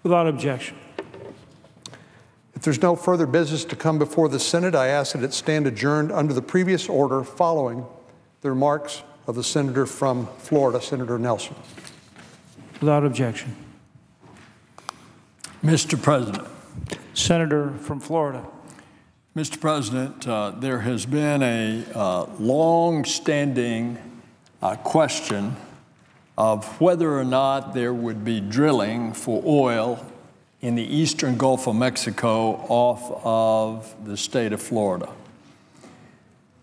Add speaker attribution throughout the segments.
Speaker 1: Without objection.
Speaker 2: If there's no further business to come before the Senate, I ask that it stand adjourned under the previous order following the remarks of the senator from Florida, Senator Nelson.
Speaker 1: Without objection.
Speaker 3: Mr. President.
Speaker 1: Senator from Florida.
Speaker 3: Mr. President, there has been a long-standing question of whether or not there would be drilling for oil in the eastern Gulf of Mexico off of the state of Florida.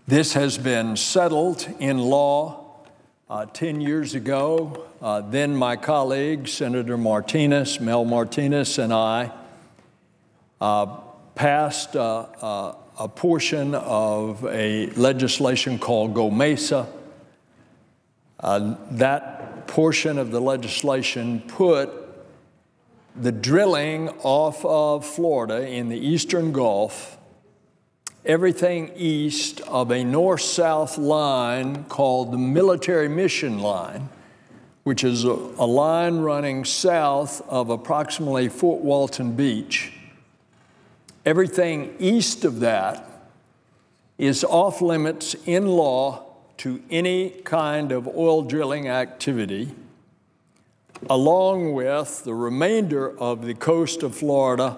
Speaker 3: This has been settled in law 10 years ago. Then my colleague, Senator Martinez, Mel Martinez, and I passed a portion of a legislation called Go Mesa. That portion of the legislation put the drilling off of Florida in the eastern Gulf, everything east of a north-south line called the Military Mission Line, which is a line running south of approximately Fort Walton Beach. Everything east of that is off limits in law to any kind of oil drilling activity, along with the remainder of the coast of Florida,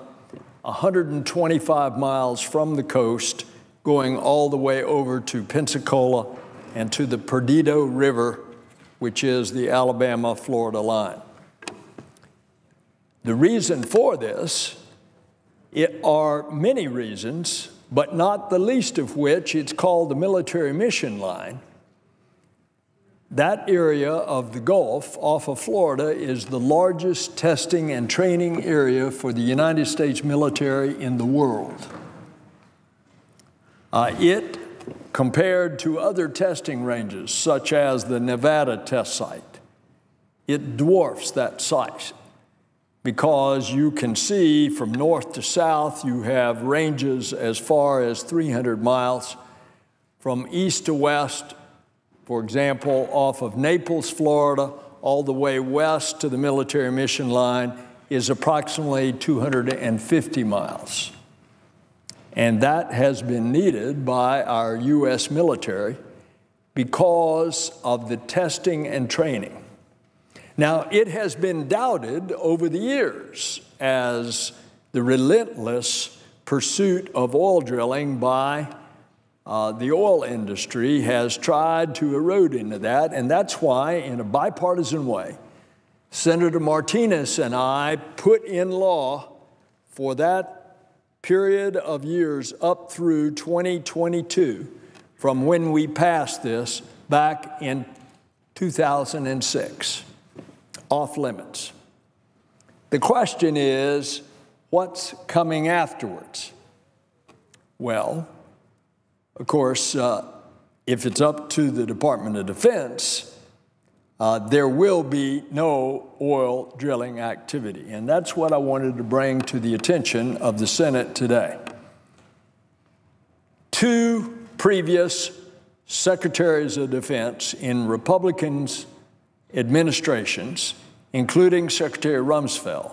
Speaker 3: 125 miles from the coast, going all the way over to Pensacola and to the Perdido River, which is the Alabama-Florida line. The reason for this, are many reasons, but not the least of which it's called the Military Mission Line. That area of the Gulf off of Florida is the largest testing and training area for the United States military in the world. It, compared to other testing ranges, such as the Nevada test site, it dwarfs that site because you can see from north to south, you have ranges as far as 300 miles. From east to west, for example, off of Naples, Florida, all the way west to the Military Mission Line is approximately 250 miles. And that has been needed by our U.S. military because of the testing and training. Now, it has been doubted over the years as the relentless pursuit of oil drilling by the oil industry has tried to erode into that, and that's why, in a bipartisan way, Senator Martinez and I put in law for that period of years up through 2022, from when we passed this back in 2006, off limits. The question is, what's coming afterwards? Well, of course, if it's up to the Department of Defense, there will be no oil drilling activity. And that's what I wanted to bring to the attention of the Senate today. Two previous secretaries of defense in Republicans' administrations, including Secretary Rumsfeld,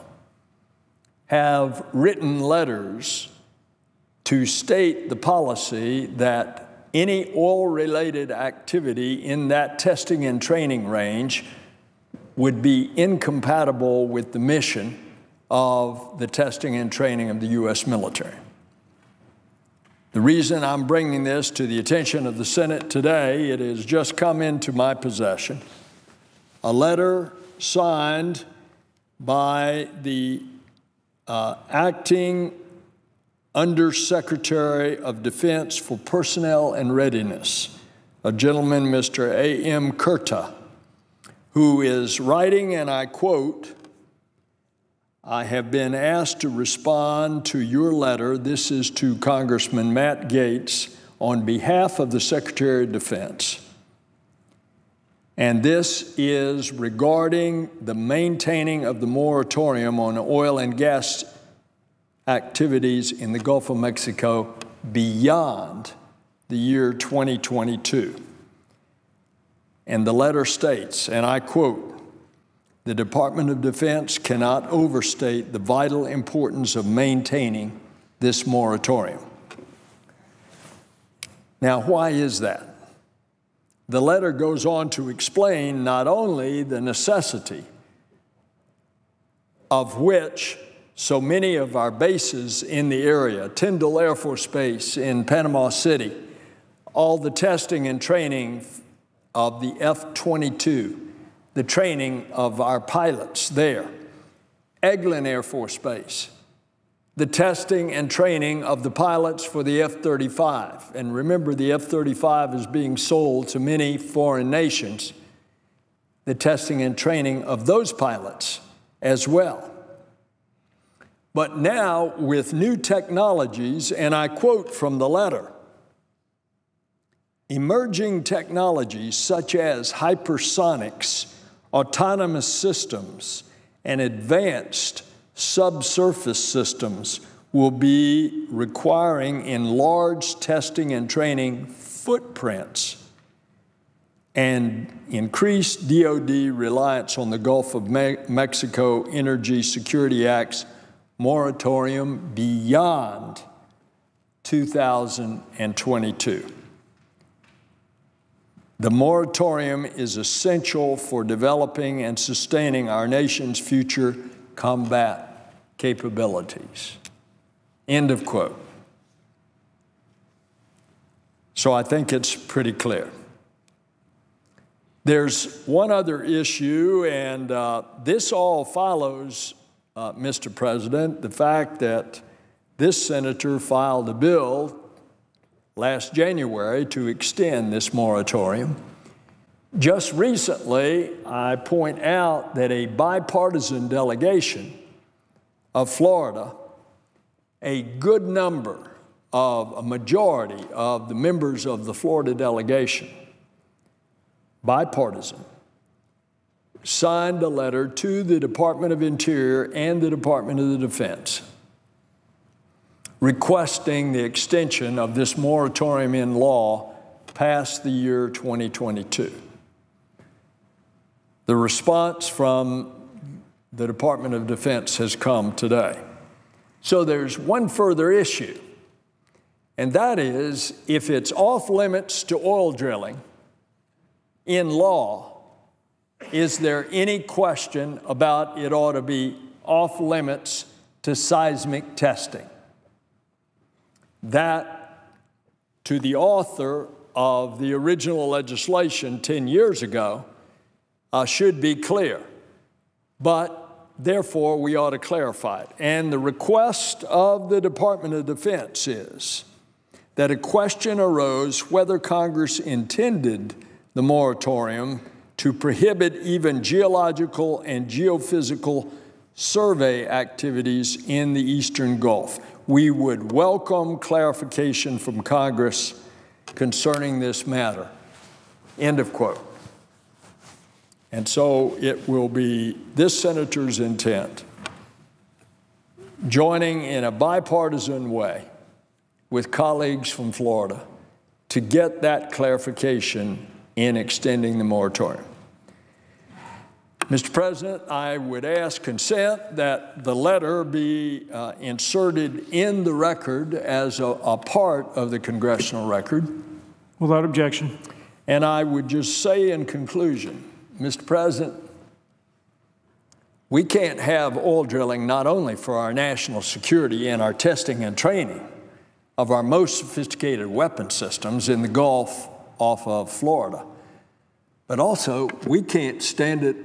Speaker 3: have written letters to state the policy that any oil-related activity in that testing and training range would be incompatible with the mission of the testing and training of the U.S. military. The reason I'm bringing this to the attention of the Senate today, it has just come into my possession, a letter signed by the acting Undersecretary of Defense for Personnel and Readiness, a gentleman, Mr. A.M. Kurta, who is writing, and I quote, "I have been asked to respond to your letter." This is to Congressman Matt Gaetz on behalf of the Secretary of Defense. And this is regarding the maintaining of the moratorium on oil and gas activities in the Gulf of Mexico beyond the year 2022. And the letter states, and I quote, the Department of Defense cannot overstate the vital importance of maintaining this moratorium. Now, why is that? The letter goes on to explain not only the necessity of which so many of our bases in the area, Tyndall Air Force Base in Panama City, all the testing and training of the F-22, the training of our pilots there, Eglin Air Force Base, the testing and training of the pilots for the F-35. And remember, the F-35 is being sold to many foreign nations, the testing and training of those pilots as well. But now, with new technologies, and I quote from the letter, emerging technologies such as hypersonics, autonomous systems, and advanced subsurface systems will be requiring enlarged testing and training footprints and increased DoD reliance on the Gulf of Mexico Energy Security Act's moratorium beyond 2022. The moratorium is essential for developing and sustaining our nation's future combat capabilities. End of quote. So I think it's pretty clear. There's one other issue, and this all follows, Mr. President, the fact that this senator filed a bill last January to extend this moratorium. Just recently, I point out that a bipartisan delegation of Florida, a good number of a majority of the members of the Florida delegation, bipartisan, signed a letter to the Department of Interior and the Department of the Defense requesting the extension of this moratorium in law past the year 2022. The response from the Department of Defense has come today. So there's one further issue, and that is if it's off limits to oil drilling in law, is there any question about it ought to be off limits to seismic testing? That, to the author of the original legislation 10 years ago, should be clear. But therefore, we ought to clarify it. And the request of the Department of Defense is that a question arose whether Congress intended the moratorium to prohibit even geological and geophysical survey activities in the Eastern Gulf. We would welcome clarification from Congress concerning this matter. End of quote. And so it will be this senator's intent, joining in a bipartisan way with colleagues from Florida to get that clarification in extending the moratorium. Mr. President, I would ask consent that the letter be inserted in the record as a part of the congressional record.
Speaker 1: Without objection.
Speaker 3: And I would just say in conclusion, Mr. President, we can't have oil drilling not only for our national security and our testing and training of our most sophisticated weapon systems in the Gulf off of Florida, but also we can't stand it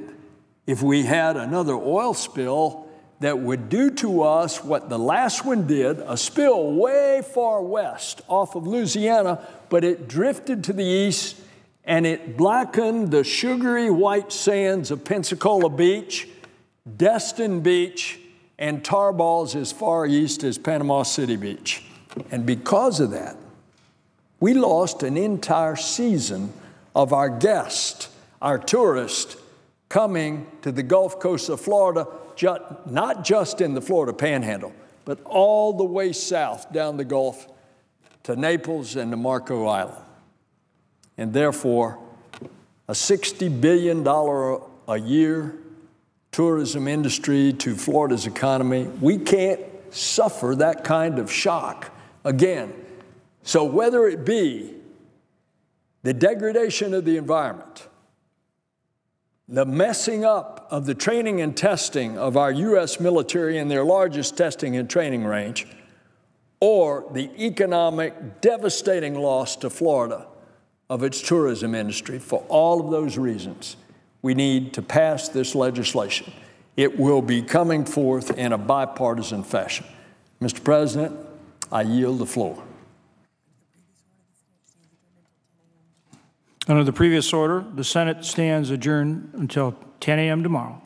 Speaker 3: if we had another oil spill that would do to us what the last one did, a spill way far west off of Louisiana, but it drifted to the east and it blackened the sugary white sands of Pensacola Beach, Destin Beach, and tar balls as far east as Panama City Beach. And because of that, we lost an entire season of our guests, our tourists, coming to the Gulf Coast of Florida, not just in the Florida Panhandle, but all the way south down the Gulf to Naples and to Marco Island. And therefore, a $60 billion a year tourism industry, to Florida's economy. We can't suffer that kind of shock again. So whether it be the degradation of the environment, the messing up of the training and testing of our U.S. military in their largest testing and training range, or the economic devastating loss to Florida of its tourism industry, for all of those reasons, we need to pass this legislation. It will be coming forth in a bipartisan fashion. Mr. President, I yield the floor.
Speaker 1: Under the previous order, the Senate stands adjourned until 10 a.m. tomorrow.